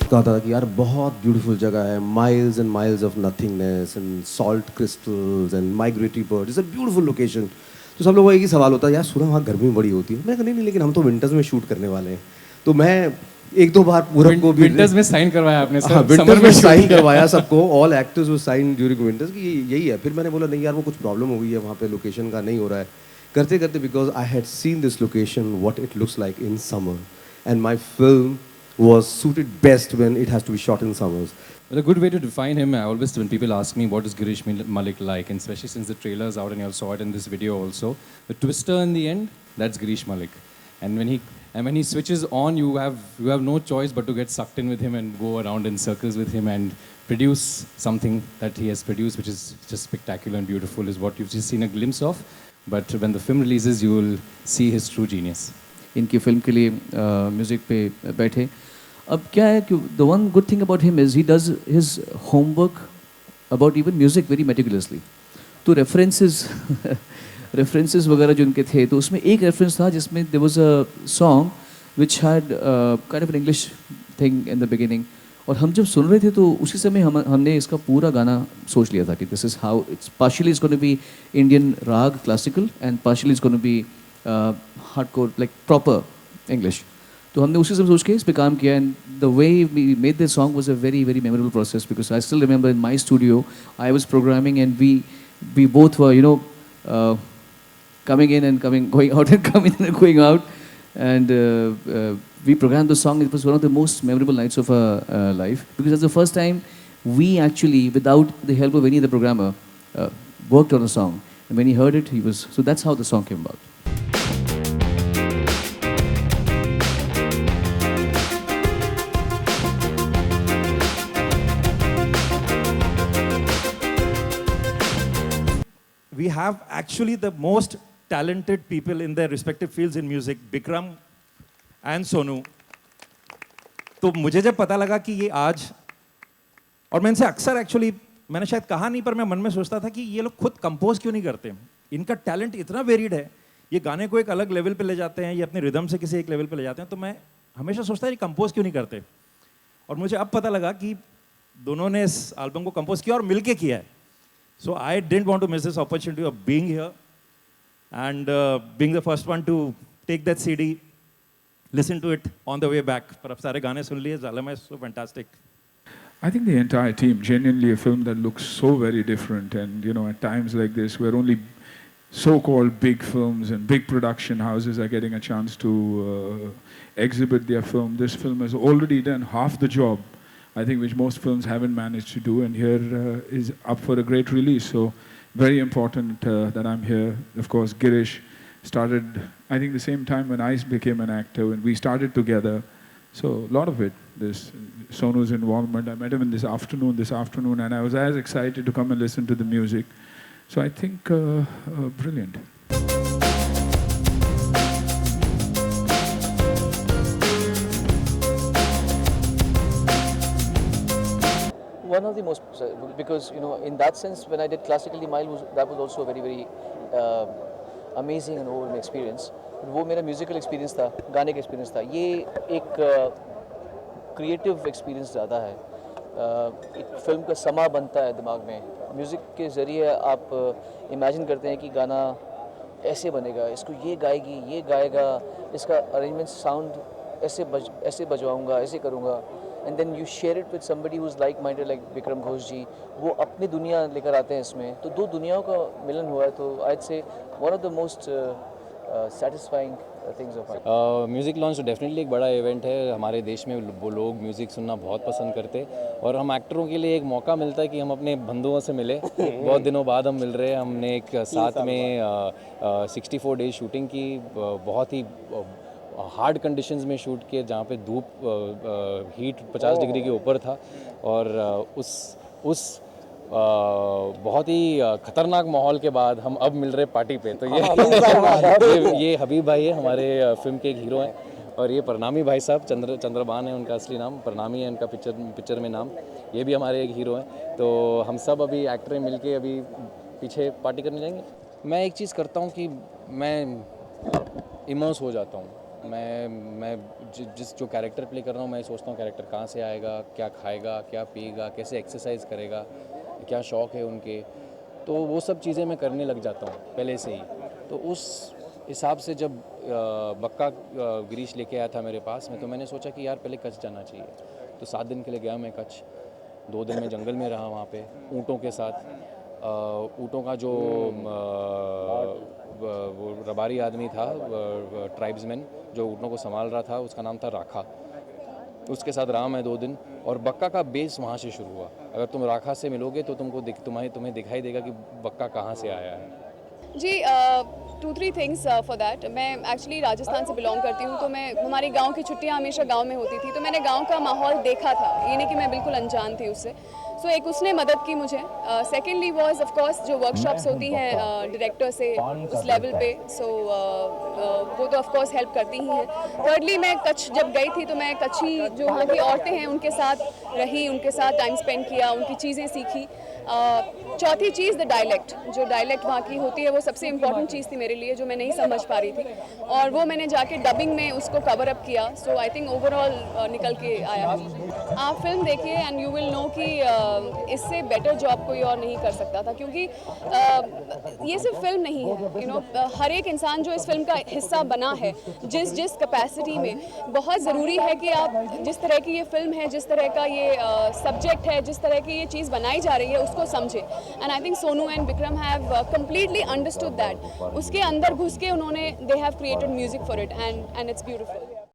कहा था कि यार बहुत ब्यूटीफुल जगह है, miles and miles of nothingness and salt crystals and migratory birds, it's a beautiful location. तो सब लोगों का एक ही सवाल होता है, यार सुना वहाँ गर्मी बड़ी होती है। मैं कहा नहीं नहीं, लेकिन हम तो विंटर्स में शूट करने वाले हैं। तो मैं एक दो बार पूरब को भी विंटर्स में साइन करवाया आपने सर? हाँ, विंटर्स समर में shoot साइन किया। करवाया सबको, ऑल एक्टर्स वो साइन ड्यूरिंग विंटर्स की यही है। फिर मैंने बोला नहीं यार वो कुछ प्रॉब्लम हो गई है वहाँ पे, लोकेशन का नहीं हो रहा है। करते करते because I had seen this location what it looks like in summer and my film was suited best when it has to be shot in summers. Well, a good way to define him, I always, when people ask me what is Girish Malik like, and especially since the trailer is out and you all saw it in this video also, the twister in the end, that's Girish Malik. And when he switches on, you have no choice but to get sucked in with him and go around in circles with him and produce something that he has produced, which is just spectacular and beautiful, is what you've just seen a glimpse of. But when the film releases, you will see his true genius. इनकी film के लिए music पे बैठे। अब क्या है कि the one good thing about him is he does his homework about even music very meticulously. तो रेफरेंसेस वगैरह जो उनके थे, तो उसमें एक रेफरेंस था जिसमें there was a song which had kind of an English thing in the beginning. और हम जब सुन रहे थे तो उसी समय हमने इसका पूरा गाना सोच लिया था कि this is how it's partially is gonna be Indian raga classical and partially is gonna be hardcore like proper English. तो हमने उसी से सोच के इस पे काम किया and the way we made this song was a very very memorable process because I still remember in my studio I was programming and we both were coming in and going out and coming in and going out, and we programmed the song. It was one of the most memorable nights of our life because that's the first time we actually, without the help of any other programmer, worked on a song. And when he heard it, so that's how the song came about. We have actually the most talented people in their respective fields in music, Bikram and Sonu. तो मुझे जब पता लगा कि ये आज, और मैं इनसे अक्सर एक्चुअली मैंने शायद कहा नहीं, पर मैं मन में सोचता था कि ये लोग खुद कंपोज क्यों नहीं करते। इनका टैलेंट इतना वेरिड है, ये गाने को एक अलग लेवल पे ले जाते हैं, ये अपने रिदम से किसी एक लेवल पे ले जाते हैं। तो मैं हमेशा सोचता ये कंपोज क्यों नहीं करते, और मुझे अब पता लगा कि दोनों ने इस एल्बम को कंपोज किया और मिलके किया है। So I didn't want to miss this opportunity of being here and being the first one to take that CD, listen to it on the way back. पर अब सारे गाने सुन लिए, Zalama is so fantastic. I think the entire team, genuinely a film that looks so very different, and you know, at times like this where only so-called big films and big production houses are getting a chance to exhibit their film, this film has already done half the job, I think, which most films haven't managed to do, and here is up for a great release. So very important that I'm here. Of course, Girish started, I think, the same time when I became an actor, when we started together. So a lot of it, this Sonu's involvement. I met him in this afternoon, and I was as excited to come and listen to the music. So I think brilliant. One of the most, because you know, in that sense, when I did Classically Mild, that was also a very very amazing and overwhelming experience. वो मेरा musical experience था, गाने का experience था। ये एक creative experience ज़्यादा है। एक फिल्म का समा बनता है दिमाग में, म्यूज़िक के ज़रिए आप इमेजिन करते हैं कि गाना ऐसे बनेगा, इसको ये गाएगी, ये गाएगा, इसका अरेंजमेंट साउंड ऐसे बजवाऊँगा, ऐसे करूँगा। And then you share it with somebody who is like minded, like Vikram Ghosh ji. वो अपनी दुनिया लेकर आते हैं इसमें, तो दो दुनियाओं का मिलन हुआ है। तो आई से one of the most satisfying things of it. Music launch definitely एक बड़ा इवेंट है हमारे देश में। वो लोग म्यूज़िक सुनना बहुत पसंद करते हैं, और हम एक्टरों के लिए एक मौका मिलता है कि हम अपने बंधुओं से मिले। बहुत दिनों बाद हम मिल रहे हैं। हमने एक साथ में 64 डेज शूटिंग की, बहुत ही हार्ड कंडीशंस में शूट किए, जहाँ पे धूप हीट 50 डिग्री के ऊपर था, और उस बहुत ही ख़तरनाक माहौल के बाद हम अब मिल रहे पार्टी पे। तो ये हबीब भाई है, हमारे फिल्म के एक हीरो हैं, और ये प्रणामी भाई साहब, चंद्रबान है उनका असली नाम, प्रणामी है उनका पिक्चर में नाम। ये भी हमारे एक हीरो हैं। तो हम सब अभी एक्टर मिल के अभी पीछे पार्टी करने जाएंगे। मैं एक चीज़ करता हूँ कि मैं इमर्स हो जाता हूँ। मैं जिस जो कैरेक्टर प्ले कर रहा हूँ मैं सोचता हूँ कैरेक्टर कहाँ से आएगा, क्या खाएगा, क्या पिएगा, कैसे एक्सरसाइज करेगा, क्या शौक़ है उनके, तो वो सब चीज़ें मैं करने लग जाता हूँ पहले से ही। तो उस हिसाब से जब बक्का गिरीश लेके आया था मेरे पास में, तो मैंने सोचा कि यार पहले कच्छ जाना चाहिए। तो 7 दिन के लिए गया मैं कच्छ, 2 दिन में जंगल में रहा वहाँ पे ऊँटों के साथ। ऊँटों का जो वो रबारी आदमी था, ट्राइब्समैन जो ऊँटों को संभाल रहा था, उसका नाम था राखा। उसके साथ रहा मैं 2 दिन, और बक्का का बेस वहाँ से शुरू हुआ। अगर तुम राखा से मिलोगे तो तुम्हें दिखाई देगा कि बक्का कहाँ से आया है। जी 2-3 थिंग्स फॉर दैट। मैं एक्चुअली राजस्थान से बिलोंग करती हूँ, तो मैं हमारी गांव की छुट्टियाँ हमेशा गांव में होती थी, तो मैंने गांव का माहौल देखा था, ये नहीं कि मैं बिल्कुल अनजान थी उससे। सो एक उसने मदद की मुझे। सेकेंडली वॉज ऑफ कोर्स जो वर्कशॉप्स होती हैं डायरेक्टर से उस लेवल पे, सो वो तो ऑफ कोर्स हेल्प करती ही हैं। थर्डली मैं कच्छ जब गई थी तो मैं कच्छी जो वहाँ की औरतें हैं उनके साथ रही, उनके साथ टाइम स्पेंड किया, उनकी चीज़ें सीखी। चौथी चीज़ द डायलेक्ट, जो डायलेक्ट वहाँ की होती है वो सबसे इम्पॉर्टेंट चीज़ थी मेरे लिए, जो मैं नहीं समझ पा रही थी, और वो मैंने जाके डबिंग में उसको कवर अप किया। सो आई थिंक ओवरऑल निकल के आया। आप फिल्म देखिए एंड यू विल नो कि इससे बेटर जॉब कोई और नहीं कर सकता था, क्योंकि ये सिर्फ फिल्म नहीं है, यू नो, हर एक इंसान जो इस फिल्म का हिस्सा बना है जिस कैपेसिटी में, बहुत ज़रूरी है कि आप जिस तरह की ये फिल्म है, जिस तरह का ये सब्जेक्ट है, जिस तरह की ये चीज़ बनाई जा रही है उसको समझे। And I think Sonu and Vikram have completely understood that. उसके अंदर घुस के उन्होंने they have created music for it and it's beautiful.